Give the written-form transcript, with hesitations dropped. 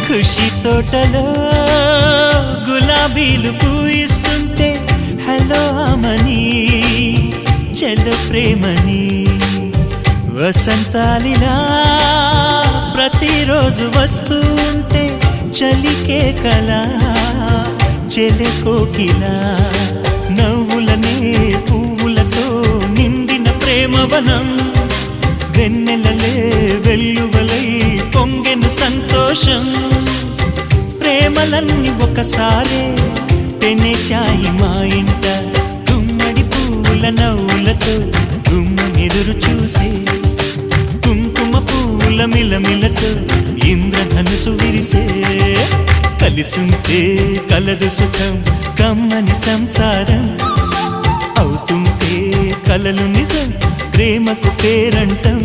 ఖుషి తోటలో గులాబీలు పూయిస్తుంటే హలో అమని చెల్లో ప్రేమని వసంతాలిలా ప్రతిరోజు వస్తూ ఉంటే చలికే కలా చెలె కోకిలా నవ్వులనే పువ్వులతో నిండిన ప్రేమవనం వెన్నెలలే వెల్లువలై పొంగెను సంతోషం ప్రేమలన్నీ ఒకసారే పెనేశాయి మా ఇంట గుమ్మడి పువ్వుల నవ్వులతో గుమ్మనెదురు చూసే కుంకుమ పువ్వుల మిలమిలతో ఇంద్రధనుసు విరిసే కలిసుంటే కలదు సుఖం కమ్మని సంసారం అవుతుంటే కలలు నిజం ప్రేమకు పేరంటం